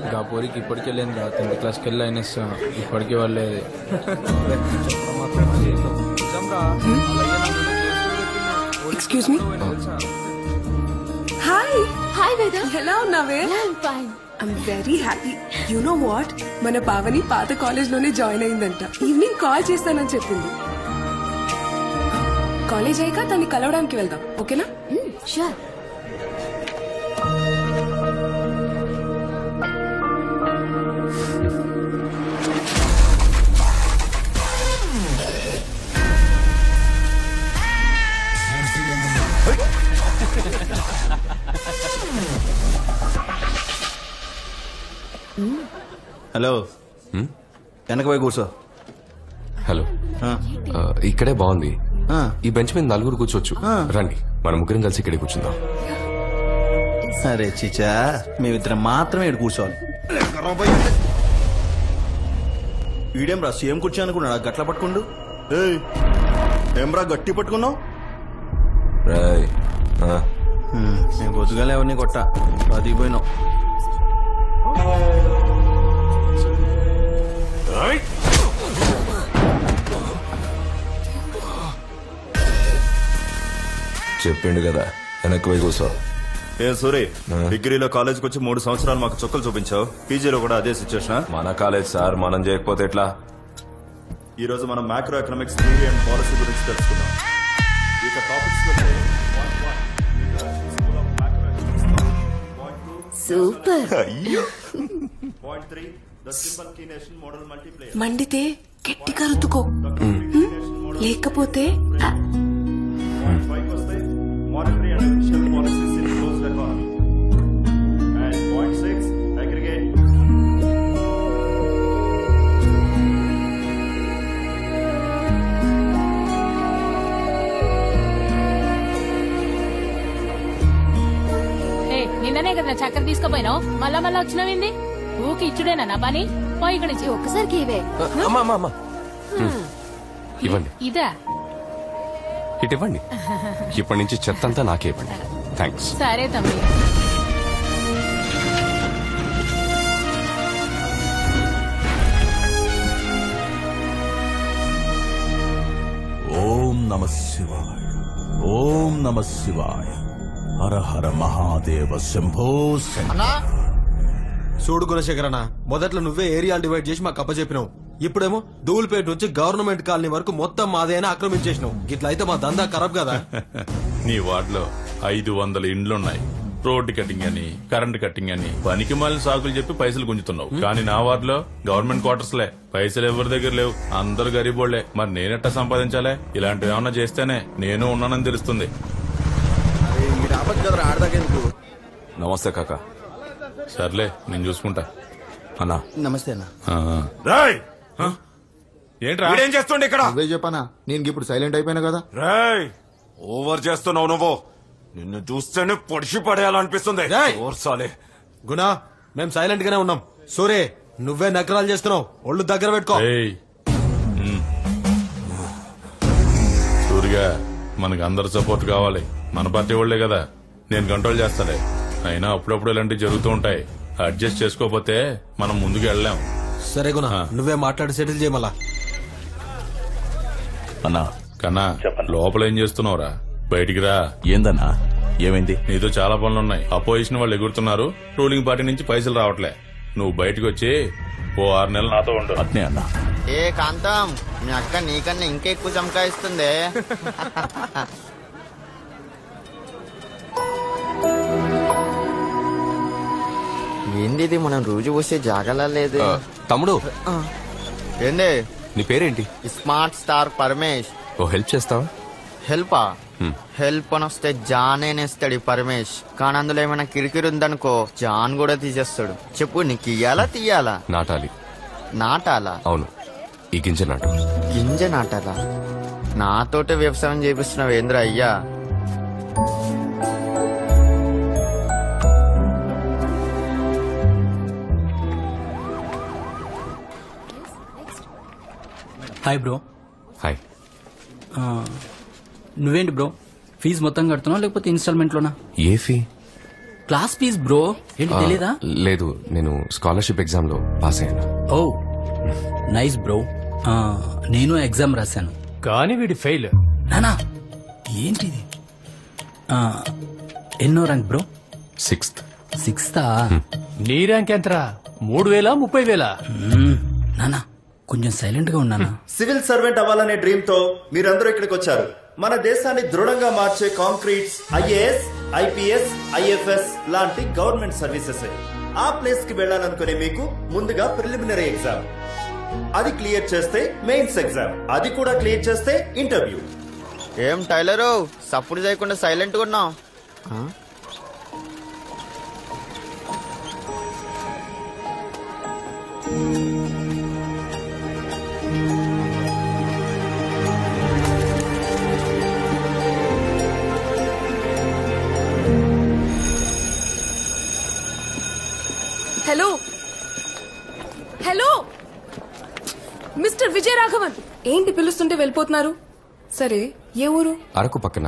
ఇక పోరికి ఇప్పటికే లేదు 10th క్లాస్కి వెళ్ళి అయినా ఇప్పటికే వాళ్ళేది. Excuse me. Hi hi Veda. ఎలా ఉన్నావే? Fine. I'm very happy. You know what, మన పావని పాత కాలేజ్ లోనే జాయిన్ అయిందంట. ఈవినింగ్ కాల్ చేస్తానని చెప్పింది. కాలేజ్ అయ్యాక తన్ని కలవడానికి వెళ్దాం, ఓకేనా? షూర్. హలో, వెనక పోయి కూర్చో. హలో, ఇక్కడే బాగుంది. ఈ బెంచ్ మీద 4 కూర్చోవచ్చు. రండి, మనం ముగ్గురం కలిసి ఇక్కడే కూర్చుందాం. సరే చిచా, మేమిద్దరం మాత్రమే ఇక్కడ కూర్చోవాలి. ఈడేం రా సేమ్ కూర్చో అనుకున్నాడా? గట్ల పట్టుకుండు. ఏం రా గట్టి పట్టుకున్నావు? నేను పొద్దుగాలే ఎవరిని కొట్ట పదిపోయినావు. చెప్పిండు కదా వెనక్కి పోయి కూర్చో. ఏ సూరి, డిగ్రీలో కాలేజ్కి వచ్చి 3 సంవత్సరాలు మాకు చుక్కలు చూపించావు. పీజీలో కూడా అదే సిచ్యువేషన్. మన కాలేజ్ సార్, మనం చేయకపోతే ఎట్లా? ఈ రోజు మనం macro economics theory and policy గురించి తెలుసుకుందాం. ఇక టాపిక్స్ సూపర్. మండితే గట్టిగా రుతుకో, లేకపోతే monetary and fiscal policies in closed economy. And point 6, aggregate. నిన్ననే కదా చక్కెర తీసుకుపోయినావు, మళ్ళా వచ్చినవింది. ఊకి ఇచ్చుడేనా నా పని? పోయి ఇక్కడ నుంచి ఒక్కసారికి ఇవే. ఇవ్వండి. ఇదా? ఇటు ఇవ్వండి. ఇప్పటి నుంచి చెత్త అంతా నాకే ఇవ్వండి. థ్యాంక్స్. సరే తమ్మి. ఓం నమ శివాయ, ఓం నమ శివాయ, హర హర మహాదేవ శంభో. చూడు గుణశేఖరన్న, మొదట్లో నువ్వే ఏరియాలు డివైడ్ చేసి మాకు అప్పచెప్పినావు. ఇప్పుడేమో ధూల్పేట నుంచి గవర్నమెంట్ కాలనీ వరకు మొత్తం మాదే అని ఆక్రమించేసినావు. ఇట్లా అయితే మా దందా ఖరాబ్ కదా. నీ వార్డులో 500 ఇండ్లున్నాయి. రోడ్డు కటింగ్ అని, కరెంట్ కటింగ్ అని పనికి మాలిన సాకులు చెప్పి పైసలు గుంజుతున్నావు. కానీ నా వార్డులో గవర్నమెంట్ క్వార్టర్స్ లే, పైసలు ఎవరి దగ్గర లేవు. అందరు గరీబోళ్లే. మరి నేనెట్టా సంపాదించాలే? ఇలాంటివి ఏమన్నా చేస్తేనే నేను ఉన్నానని తెలుస్తుంది. నమస్తే కాకా. సర్లే, నేను చూసుకుంటా. అన్నా నమస్తే అన్న. ఏంట్రా ఏం చేస్తుండే ఇక్కడ? అవే చెప్పనా, నేను ఇప్పుడు సైలెంట్ అయిపోయినా కదా. రేయ్, ఓవర్ చేస్తున్నావు నువ్వు. నిన్ను చూస్తేనే పొడిచి పడేయాలనిపిస్తుంది. గుణ, మేము సైలెంట్ గానే ఉన్నాం. సూరే, నువ్వే నకరాలు చేస్తున్నావు. ఒళ్ళు దగ్గర పెట్టుకో. సూరిగా, మనకు అందరు సపోర్ట్ కావాలి. మన పార్టీ వాళ్లే కదా. నేను కంట్రోల్ చేస్తాలే. అయినా అప్పుడప్పుడు ఇలాంటివి జరుగుతూ ఉంటాయి. అడ్జస్ట్ చేసుకోకపోతే మనం ముందుకు వెళ్ళాం. సరే గుణ, నువ్వే మాట్లాడి సెటిల్ చేయమలా. అన్నా కన్నా, లోపల ఏం చేస్తున్నావురా? బయటికి రా. ఏందన్నా, ఏమైంది? నీతో చాలా పనులున్నాయి. అపోజిషన్ వాళ్ళు ఎగురుతున్నారు. రూలింగ్ పార్టీ నుంచి పైసలు రావట్లే. నువ్వు బయటకు వచ్చి ఓ 6 నెలలు నాతో ఉండు. అట్నే అన్నా. ఏ కాంతం, మీ అక్క నీకన్నా ఇంకా ఎక్కువ చమకాయిస్తుంది. ఏంది మనం రోజు వస్తే జాగలా లేదు. తమ్ముడు, ఏంది? నీ పేరేంటి? Smart star Paramesh. ఓ హెల్ప్ చేస్తావా? హెల్పా? హెల్ప్ అని వస్తే జానేనేస్తాడు పరమేష్. కానీ అందులో ఏమైనా కిరికిరి ఉందనుకో జాన్ కూడా తీసేస్తాడు. చెప్పు, నీకు ఇయ్యాలా తీయాలా? నాటాలి. నాటాలా? అవును, ఈ గింజ నాటు. గింజ నాటాలా? నాతోటే వ్యవసాయం చేపిస్తున్నావు ఏంద్ర అయ్యా? Hi bro. హాయ్. నువ్వేంటి బ్రో, ఫీజు మొత్తం కడుతున్నావు లేకపోతే ఇన్స్టాల్మెంట్ లోనా? ఏ ఫీ? క్లాస్ ఫీజ్ బ్రో ఏంటి తెలీదా? లేదు, నేను స్కాలర్షిప్ ఎగ్జామ్ లో పాస్ అయ్యాను. ఓ నైస్ బ్రో. నేను ఎగ్జామ్ రాశాను కానీ వీడి ఫెయిల్. నానా ఏంటిది? ఎన్నో ర్యాంక్ బ్రో? 6th. 6th? నీ ర్యాంక్ ఎంతరా? 3,000 30,000? నానా కొంచెం సైలెంట్ గా ఉన్నానా? సివిల్ సర్వెంట్ అవ్వాలనే డ్రీమ్ తో మీరందరూ ఇక్కడికి వచ్చారు. మన దేశాన్ని దృఢంగా మార్చే కాంక్రీట్స్ ఐఏఎస్, ఐపీఎస్, ఐఎఫ్ఎస్ లాంటి గవర్నమెంట్ సర్వీసెస్. ఆ ప్లేస్ కి వెళ్ళాలనుకునే మీకు ముందుగా ప్రిలిమినరీ ఎగ్జామ్, అది క్లియర్ చేస్తే మెయిన్స్ ఎగ్జామ్, అది కూడా క్లియర్ చేస్తే ఇంటర్వ్యూ. ఏం టైలరు సప్పుడు చేయకుండా సైలెంట్ గా ఉన్నావు? Hello hello mister Vijaya Raghavan, ఏంటి పిలుస్తుంటే వెళ్ళిపోతున్నారు? సరే, ఏ ఊరు? అరకు పక్కన.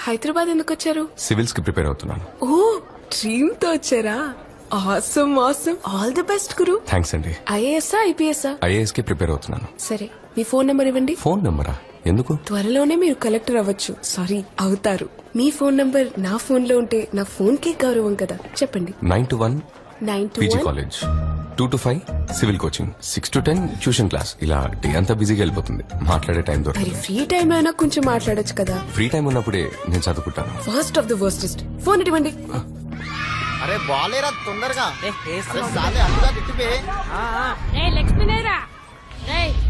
హైదరాబాద్ ఎందుకు వచ్చారు? సివిల్స్ కి ప్రిపేర్ అవుతున్నాను. ఓ డ్రీమ్ తో వచ్చారా? Awesome awesome, all the best Guru. Thanks అండి. ఐఏఎస్ఆ ఐపీఎస్ఆ? ఐఏఎస్ కి ప్రిపేర్ అవుతున్నాను. సరే, మీ ఫోన్ నెంబర్ ఇవ్వండి. ఫోన్ నెంబరా? ఎందుకు? త్వరలోనే మీరు కలెక్టర్ అవ్వచ్చు. సారీ, అవుతారు. మీ ఫోన్ నంబర్ నా ఫోన్ లో ఉంటే నా ఫోన్ కే గౌరవం కదా. చెప్పండి. 9 to 1 PG 9 to 1 college, 2 to 5 civil coaching, 6 to 10 tuition class. ఇలా డే అంతా బిజీగా వెళ్ళిపోతుంది, మాట్లాడే టైం మరి దొరకదు. ఫ్రీ టైం అయినా కొంచెం మాట్లాడొచ్చు కదా. ఫ్రీ టైం ఉన్నప్పుడే నేను చదువుకుంటాను. First of the worstest. Phone ఇవ్వండి. అరే బాలేరా తొందరగా. అరే సాలే అందుగా తిట్టిపే. లక్ష్మీనేరా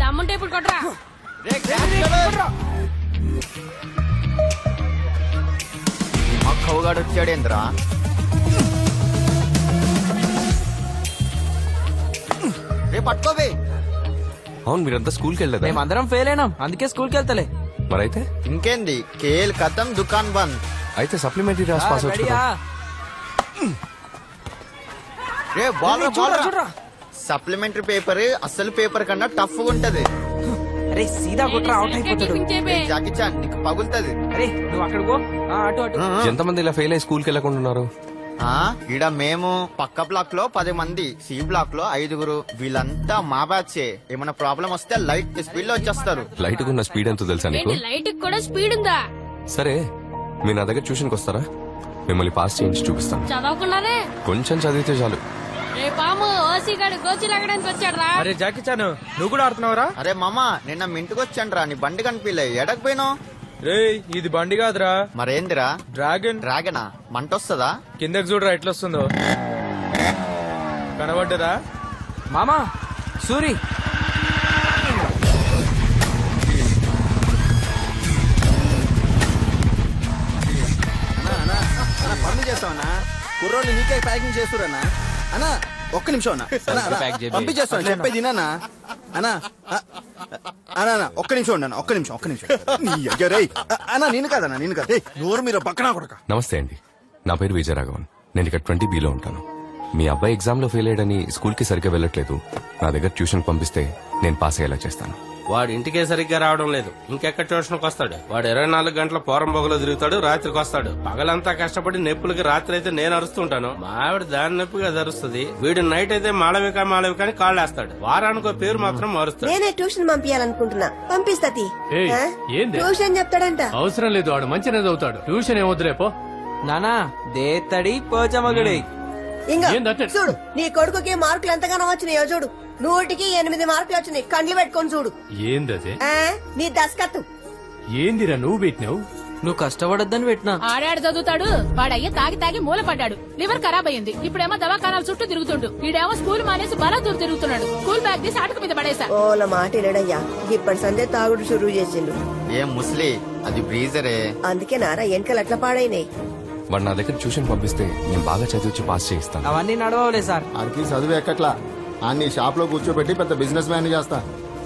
దమ్ముంటే ఇప్పుడు కొట్టరా. మా కవుగాడు వచ్చాడేంద్రా? రే పట్టుకోవే. అవును, మీరంతా స్కూల్కి వెళ్ళలేదా? మేమందరం ఫెయిల్ అయినాం, అందుకే స్కూల్కి వెళ్తలే. మరైతే ఇంకేంది, కేల్ కథం దుకాన్ బంద్. అయితే సప్లిమెంటరీ రాసి పాస్ అవచ్చు కదా. రే బాల్ సప్లిమెంటరీ పేపర్ అసలు పేపర్ కన్నా టఫ్ ఉంటది. అరే సీదా కొట్రా, అవుట్ అయిపోతాడు. జాకీ చాన్ నీకు పగులుతుంది. అరే నువ్వు అక్కడికో, అటు అటు. ఎంతమంది ఇలా ఫెయిల్ అయ్యి స్కూల్కి వెళ్ళకుండా ఉన్నారు? ఈడ మేము పక్క బ్లాక్ లో 10 మంది, సి బ్లాక్ లో 5. వీళ్ళంతా మా బ్యాచే. ఏమైనా ప్రాబ్లం వస్తే లైట్ స్పీడ్ లో వచ్చేస్తారు. లైట్ ఉన్న స్పీడ్ ఎంతో తెలుసా నీకు? లైట్ కూడా స్పీడ్ ఉందా? సరే, మీరు నా దగ్గర ట్యూషన్కి వస్తారా? మిమ్మల్ని పాస్ చేయించి చూపిస్తాను. చదవకున్నారే? కొంచెం చదివితే చాలు. రే పాము, ఓసీ గాడు గోచి లాగడానికి వచ్చాడు రా. అరే జాకీ చాను, నువ్వు కూడా ఆడుతున్నావురా? అరే మామ, నిన్న మింటికి వచ్చాను రా, నీ బండి కనిపించలే. ఎడకపోయినావు? రే ఇది బండి కాదురా, మరేందిరా? డ్రాగన్. డ్రాగనా? మంట వస్తుందా? కిందకి చూడరా ఎట్లా వస్తుందో. కనబడ్డరా మామా? సూరి పనులు చేస్తావన్నా? కుర్రోళ్ళు నీకే ప్యాకింగ్ చేస్తురన్నా? అన్నా ఒక్క నిమిషం అన్నా, పంపించేస్తాను. చెప్పేది అన్నా అన్నా అన్నా ఒక్క నిమిషం ఉండన్నా, ఒక్క నిమిషం అన్నా. నేను కాదన్నా, నేను కాదు. నోరు మీరు పక్కన కొడక. నమస్తే అండి, నా పేరు విజయరాఘవన్. నేను ఇక్కడ 20B లో ఉంటాను. మీ అబ్బాయి ఎగ్జామ్ లో ఫెయిల్ అయ్యాడని స్కూల్ కి సరిగ్గా వెళ్ళట్లేదు. నా దగ్గర ట్యూషన్ పంపిస్తే నేను పాస్ అయ్యేలా చేస్తాను. వాడు ఇంటికే సరిగ్గా రావడం లేదు, ఇంకెక్కడ ట్యూషన్కి వస్తాడు? వాడు 24 గంటల పోరం బొగలో తిరుగుతాడు, రాత్రికి వస్తాడు. పగలంతా కష్టపడి నొప్పులకి రాత్రి అయితే నేను అరుస్తుంటాను, మా ఆవిడ దాని నొప్పిగా అరుస్తుంది. వీడు నైట్ అయితే మాళవిక అని కాళ్ళేస్తాడు. వారానికి పేరు మాత్రం మారుస్తాడు. నేనే ట్యూషన్ పంపించాలనుకుంటున్నా, పంపిస్తా. ఏంది ట్యూషన్ చెప్తాడంట. అవసరం లేదు, వాడు మంచిగా చదువుతాడు. ట్యూషన్ ఏమొద్దులేపో. నానా దేత్తడి పోచమగడి. ఇంకా చూడు, నీ కొడుకుకి మార్కులు ఎంతగానో వచ్చినాయో చూడు. 100కి 8 మార్కులు వచ్చినాయి. కండ్లు పెట్టుకొని చూడు. ఏందది? నీ దస్కత్తు. ఏందిరా నువ్వు పెట్టినావు? నువ్వు కష్టపడొద్దని పెట్టినా. ఆడాడు చదువుతాడు, వాడయ్య తాగి తాగి మూల పడ్డాడు. లివర్ ఖరాబ్ అయింది. ఇప్పుడేమో దవాఖానాల చుట్టూ తిరుగుతుండు. ఈడేమో స్కూల్ మానేసి బలాదూరు తిరుగుతున్నాడు. స్కూల్ బ్యాగ్ తీసి అటుకు మీద పడేసా. ఓల మాట వినడయ్యా, ఇప్పటి సందే తాగుడు షురూ చేసిండు. ఏం ముస్లి, అది బ్రీజరే. అందుకే నారా వెనకలు అట్లా పాడైనాయి. వాడు నా దగ్గర ట్యూషన్ పంపిస్తే నేను బాగా చదివించి పాస్ చేయిస్తాను. అవన్నీ నడవలే సార్. అడికి చదువు ఎక్కట్లా, అన్ని షాప్ లో కూర్చోబెట్టి పెద్ద బిజినెస్ మ్యాన్ చేస్తా.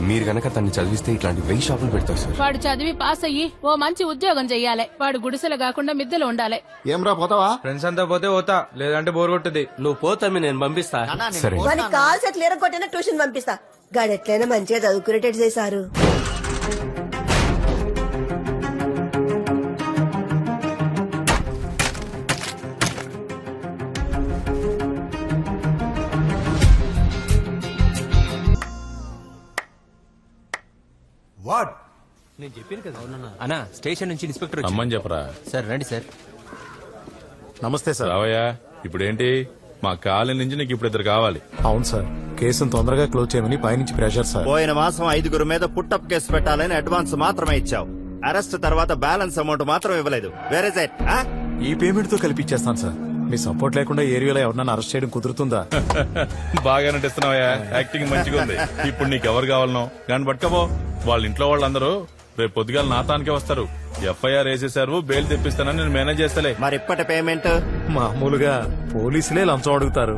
మీరు గనక తన్ని చదివిస్తే ఇట్లాంటి 1000 షాపులు పెడతారు సార్. వాడు చదివి పాస్ అయ్యి ఓ మంచి ఉద్యోగం చెయ్యాలి. వాడు గుడిసెలు కాకుండా మిద్దెలు ఉండాలి. ఏం రా పోతావా? ఫ్రెండ్స్ అంతా పోతే పోతా, లేదంటే బోర్ కొట్టుది. నువ్వు పోతామి, నేను పంపిస్తా. సరే, వానికి కాల్ సెట్లు ఎరగొట్టినా ట్యూషన్ పంపిస్తా. గాడు ఎట్లయినా మంచిగా చదువుకునేటట్టు చేశారు. నేను చెప్పాను కదా అన్నా స్టేషన్ నుంచి ఇన్స్పెక్టర్ అమ్మని చెప్పరా. సార్ రండి సార్. నమస్తే సార్. రావయ్యా. ఇప్పుడేంటి మా కాలనీ నుంచి నీకు ఇప్పుడు 2 కావాలి. అవును సార్, కేసును తొందరగా క్లోజ్ చేయమని పైనుంచి ప్రెషర్ సార్. పోయిన మాసం 5 మీద పుట్టప్ కేసు పెట్టాలని అడ్వాన్స్ మాత్రమే ఇచ్చావు. అరెస్ట్ తర్వాత బ్యాలెన్స్ అమౌంట్ మాత్రం ఇవ్వలేదు. వేరే సెట్ ఈ పేమెంట్ తో కలిపి ఇచ్చేస్తాను సార్. మీ సపోర్ట్ లేకుండా ఏరియాలో ఎవరన్నా అరెస్ట్ చేయడం కుదురుతుందా? బాగా నటిస్తున్నావయ్యా. యాక్టింగ్ మంచిగా ఉంది. ఇప్పుడు నీకు ఎవరు కావాలనో కానీ పట్టుకపో. వాళ్ళ ఇంట్లో వాళ్ళందరూ రేపు పొద్దుగాల నాతానికే వస్తారు. ఎఫ్ఐఆర్ వేసేసారు, బెయిల్ తెప్పిస్తానని నేను మేనేజ్ చేస్తలే. మరి ఇప్పటి పేమెంట్ మామూలుగా పోలీసులే లంచం అడుగుతారు,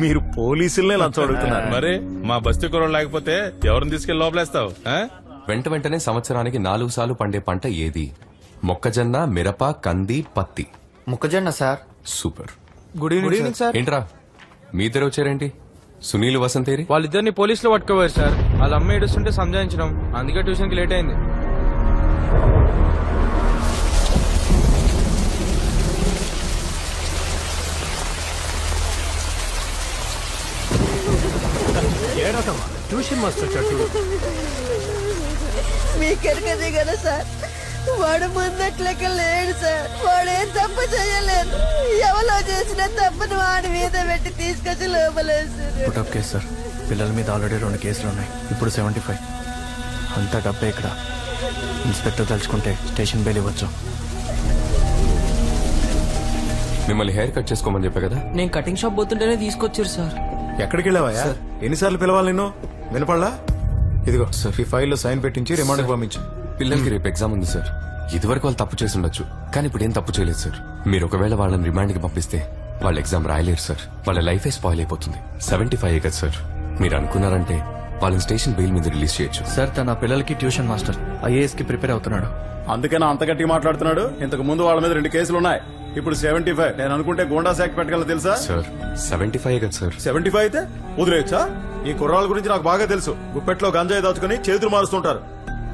మీరు పోలీసులనే లంచం అడుగుతున్నారు. మరి మా బస్తీ కూర లేకపోతే ఎవరిని తీసుకెళ్లి లోపలేస్తావు? వెంటనే సంవత్సరానికి 4 సార్లు పండే పంట ఏది? మొక్కజొన్న, మిరప, కంది, పత్తి. మొక్కజొన్న sir. Super. Good evening sir. ఏంట్రా మీ ఇద్దరు వచ్చారేంటి? సునీల్, వసంతేరి? వాళ్ళిద్దరిని పోలీసులు పట్టుకోవారు సార్. వాళ్ళ అమ్మ ఏడుస్తుంటే సంజాయించడం, అందుకే ట్యూషన్ కి లేట్ అయింది. ట్యూషన్ మాస్టర్ చూడు. మీకెరకదే కదా సార్, వాడు ముందట్లక లేడు సార్. వాడేం తప్పు చేయలేదు. ఎవరో చేసిన తప్పును వాడి మీద పెట్టి తీసుకొచ్చి లోపలేసారు. Put up case sir. పిల్లల మీద ఆల్రెడీ 2 కేసులు ఉన్నాయి. ఇప్పుడు 75. అంతా డబ్బే ఇక్కడ. ఇన్స్పెక్టర్ తలుచుకుంటే స్టేషన్ బెయిల్ ఇవ్వచ్చు. మిమ్మల్ని హెయిర్ కట్ చేసుకోమని చెప్పా కదా. నేను కటింగ్ షాప్ పోతుంటేనే తీసుకొచ్చారు సార్. ఎక్కడికి వెళ్ళావా? ఎన్నిసార్లు పిలవాలి నిన్ను? వినపడలా? ఇదిగో సార్, ఈ ఫైల్లో సైన్ పెట్టించి రిమాండ్ పంపించు. పిల్లలకి రేపు ఎగ్జామ్ ఉంది సార్. ఇదివరకు వాళ్ళు తప్పు చేసి ఉండొచ్చు, కానీ ఇప్పుడు ఏం తప్పు చేయలేదు సార్. మీరు ఒకవేళ వాళ్ళని రిమాండ్ కి పంపిస్తే వాళ్ళు ఎగ్జామ్ రాయలేరు సార్. వాళ్ళ లైఫే స్పాయిల్ అయిపోతుంది. 75 కదా సార్. మీరు అనుకున్నారంటే వాళ్ళని స్టేషన్ బెయిల్ మీద రిలీజ్ చేయొచ్చు సార్. తన పిల్లలకి ట్యూషన్ మాస్టర్, IAS కి ప్రిపేర్ అవుతున్నాడు. అందుకని అంత గట్టిగా మాట్లాడుతున్నాడు. ఇంతకు ముందు వాళ్ళ మీద 2 కేసులు ఉన్నాయి, ఇప్పుడు 75. నేను అనుకుంటే గోండా శాఖ పెట్టగల తెలుసా సార్? 75 కదా సార్. 75 అయితే వదిలేయచ్చా? ఈ కుర్రాళ్ళ గురించి నాకు బాగా తెలుసు. గుప్పెట్లో గంజాయి దాచుకుని చేతులు మారుస్తుంటారు.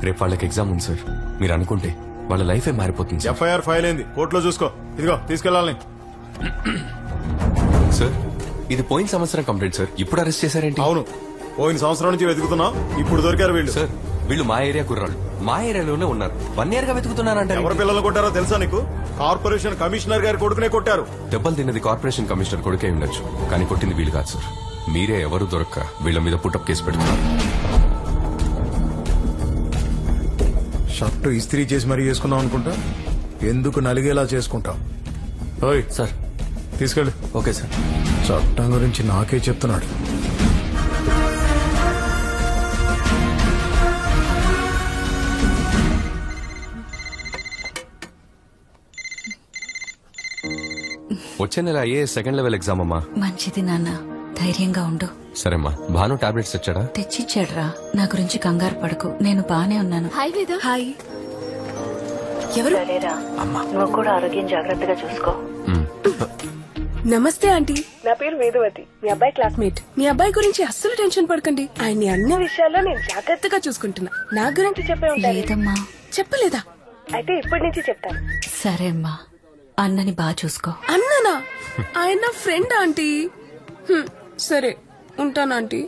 రేపు వాళ్ళకి ఎగ్జామ్ ఉంది సార్. మీరు అనుకుంటే వాళ్ళ లైఫే మారిపోతుంది. FIR ఫైల్ అయింది, కోర్టులో చూసుకో. ఇదిగో తీసుకెళ్ళాలని. సార్, ఇది పోయిన సంవత్సరం కంప్లైంట్ సార్. ఇప్పుడు అరెస్ట్ చేశారేంటి? అవును, పోయిన సంవత్సరం నుంచి వెతుకుతున్నాం, ఇప్పుడు దొరికారు వీళ్ళు. సార్, వీళ్ళు మా ఏరియా కుర్రాళ్ళు, మా ఏరియాలోనే ఉన్నారు. 1 year గా వెతుకుతున్నారంటే ఎవరి పిల్లలు కొట్టారో తెలుసా నీకు? కార్పొరేషన్ కమిషనర్ గారి కొడుకునే కొట్టారు. దెబ్బలు తిన్నది కార్పొరేషన్ కమిషనర్ కొడుకే ఉండొచ్చు, కానీ కొట్టింది వీళ్ళు కాదు సార్. మీరే ఎవరు దొరక్క వీళ్ళ మీద పుటప్ కేసు పెడుతున్నారు. షర్టు ఇస్త్రీ చేసి మరీ చేసుకుందాం అనుకుంటా. ఎందుకు నలిగేలా చేసుకుంటాం? ఓయ్ సార్, తీసుకెళ్ళు. Okay sir. చట్టం గురించి నాకే చెప్తున్నాడు. వచ్చే నెల IAS సెకండ్ లెవెల్ ఎగ్జామ్ అమ్మా. మంచిది నాన్న, ధైర్యంగా ఉండు. సరేమ్మా. భాను టాబ్లెట్స్ తెచ్చాడా? తెచ్చిచ్చాడ్రా. నా గురించి కంగారు పడకు, నేను బానే ఉన్నాను. హాయ్ వేద. హాయ్. ఎవరు? నువ్వు కూడా ఆరోగ్యం జాగ్రత్తగా చూసుకో. నమస్తే ఆంటీ, నా పేరు వేదవతి, మీ అబ్బాయి క్లాస్మేట్. మీ అబ్బాయి గురించి అస్సలు టెన్షన్ పడకండి. ఆయన్ని అన్ని విషయాల్లో నేను జాగ్రత్తగా చూసుకుంటున్నా. నా గురించి చెప్పే ఉంటాను. లేదమ్మా. చెప్పలేదా? అయితే ఇప్పటి నుంచి చెప్తాను. సరే అమ్మా, అన్నని బాగా చూసుకో. అన్ననా? ఆయన ఫ్రెండ్ ఆంటీ. సరే ఉంటాను ఆంటీ.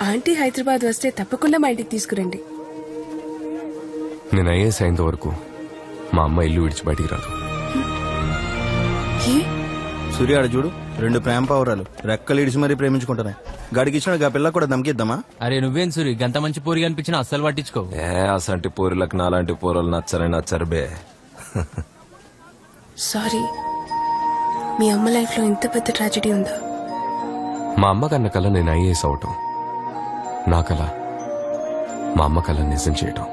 ఆంటీ హైదరాబాద్ వస్తే తప్పకుండా మా ఇంటికి తీసుకురండి. నేను IAS అయ్యేంత వరకు మా అమ్మ ఇల్లు విడిచి బయటికి రాదు. సూర్యాడ చూడు, 2 ప్రేమ పావురాలు రెక్కలు ఇడిచి మరీ ప్రేమించుకుంటున్నాయి. గడికిచ్చిన ఆ పిల్ల కూడా దమ్కిద్దామా? అరే నువ్వేం సూరి, గంత మంచి పోరి కనిపించినా అస్సలు పట్టించుకో. అసంటి పోరులకు నాలాంటి పోరలు నచ్చరు బే. సారీ, మీ అమ్మ లైఫ్ లో ఇంత పెద్ద ట్రాజెడీ ఉందా? మా అమ్మ కన్న కల నేను IAS అవటం, నా కల మా అమ్మ కళ నిజం చేయటం.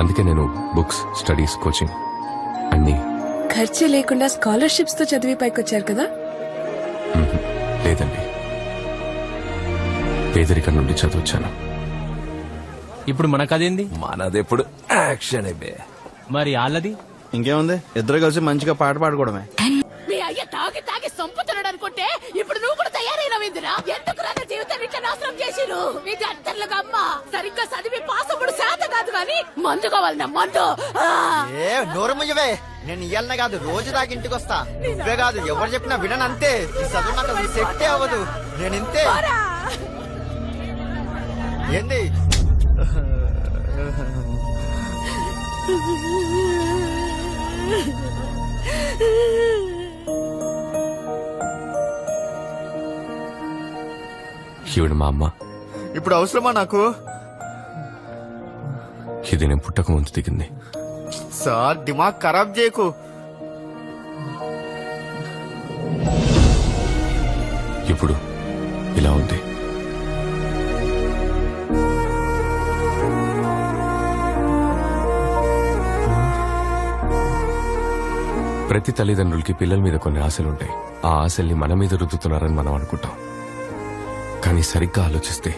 అందుకే నేను బుక్స్, స్టడీస్, కోచింగ్ అన్ని ఖర్చు లేకుండా స్కాలర్షిప్స్ తో చదివి పైకొచ్చారు కదా? లేదండి, పేదరికం నుండి చదివచ్చాను. ఇప్పుడు మన కదేంది? మనదెప్పుడు యాక్షన్. మరి వాళ్ళది ఇంకేముంది, ఇద్దరు కలిసి మంచిగా పాట పాడుకోవడమే. మీ అయ్య తాగి తాగి సంపుతున్నాడు అనుకుంటే ఇప్పుడు నువ్వు కూడా తయారైనవిందిరా. ఎందుకు నా జీవితాన్ని ఇట్లా నాశనం చేసిరు? ఇది అంతర్లుగా అమ్మ సరిగ్గా చదివి పాసప్పుడు శాత కాదు గాని మందు కావాలన్నా మందు. నోరు ముయ్యవే. నేను ఇయ్యాలనే కాదు, రోజు దాకా ఇంటికి వస్తా. నువ్వే కాదు, ఎవరు చెప్పినా వినను. అంతే, ఈ చదువు నాకు అసలు సెట్టే అవ్వదు. నేను ఇంతే. ఏంది ఈవిడ మా అమ్మ. ఇప్పుడు అవసరమా నాకు? ఇది నేను పుట్టక ముందు దిగింది. సార్ దిమాగ్ ఖరాబ్ చేయకు. ఇప్పుడు ఇలా ఉంది. ప్రతి తల్లిదండ్రులకి పిల్లల మీద కొన్ని ఆశలుంటాయి. ఆ ఆశల్ని మన మీద రుద్దుతున్నారని మనం అనుకుంటాం. కానీ సరిగ్గా ఆలోచిస్తే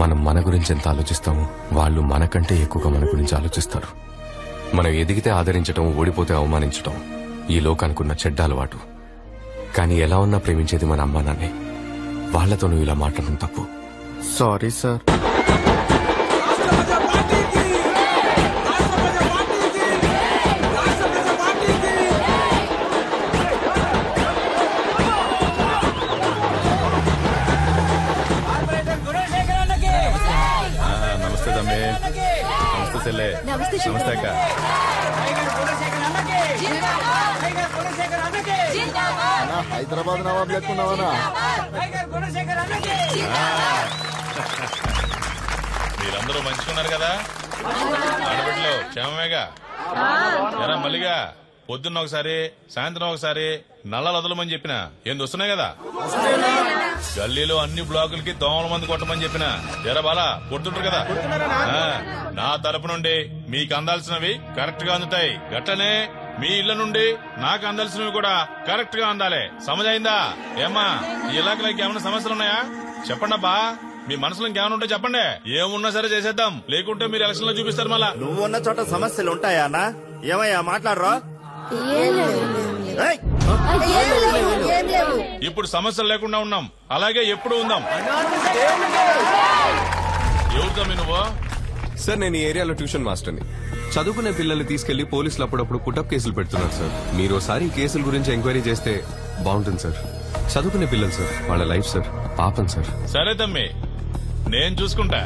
మనం మన గురించి ఎంత ఆలోచిస్తామో వాళ్ళు మనకంటే ఎక్కువగా మన గురించి ఆలోచిస్తారు. మనం ఎదిగితే ఆదరించటం, ఓడిపోతే అవమానించటం ఈ లోకానుకున్న చెడ్డ అలవాటు. కానీ ఎలా ఉన్నా ప్రేమించేది మన అమ్మా నాన్నే. వాళ్లతో నువ్వు ఇలా మాట్లాడడం తప్పు. Sorry sir. నమస్తే తమ్మి. నమస్తే చెల్లె. నమస్తే అక్క. హైదరాబాద్ నవాబ్ లెక్కున్నావనా? మీరందరూ మంచుకున్నారు కదా? ఆడబిడ్డలు క్షేమమేగా? ఎరా మల్లిగా పొద్దున్న ఒకసారి సాయంత్రం ఒకసారి నల్లలు వదలమని చెప్పిన ఏంది వస్తున్నాయి కదా? గల్లీలో అన్ని బ్లాకులకి దోమల మంది కొట్టమని చెప్పిన ఎరా బాలా కొడుతుంటారు కదా? నా తరపు నుండి మీకు అందాల్సినవి కరెక్ట్ గా అందుతాయి. గట్లనే మీ ఇళ్ల నుండి నాకు అందాల్సినవి కూడా కరెక్ట్ గా అందాలి. సమజైందా? ఏమ్మా ఈ ఇలాకలో ఏమైనా సమస్యలు ఉన్నాయా? చెప్పండి అబ్బా. మీ మనసులో ఇంకేమైనా ఉంటే చెప్పండి. ఏమున్నా సరే చేసేద్దాం. లేకుంటే మీరు ఎలక్షన్ లో చూపిస్తారు మళ్ళా. నువ్వు ఉన్న చోట సమస్యలు ఉంటాయా అన్నా? ఏమయ్యా మాట్లాడరా? ఇప్పుడు సమస్యలు లేకుండా ఉన్నాం, అలాగే ఎప్పుడు ఉందాం. ఎవరితో నువ్వు? సార్ నేను ఈ ఏరియాలో ట్యూషన్ మాస్టర్ని. చదువుకునే పిల్లల్ని తీసుకెళ్లి పోలీసులు అప్పుడప్పుడు పుటప్ కేసులు పెడుతున్నారు సార్. మీరు ఒకసారి ఈ కేసుల గురించి ఎంక్వైరీ చేస్తే బాగుంటుంది సార్. చదువుకునే పిల్లలు సార్, వాళ్ళ లైఫ్ సార్, పాపం సార్. సరే తమ్మి, నేను చూసుకుంటా.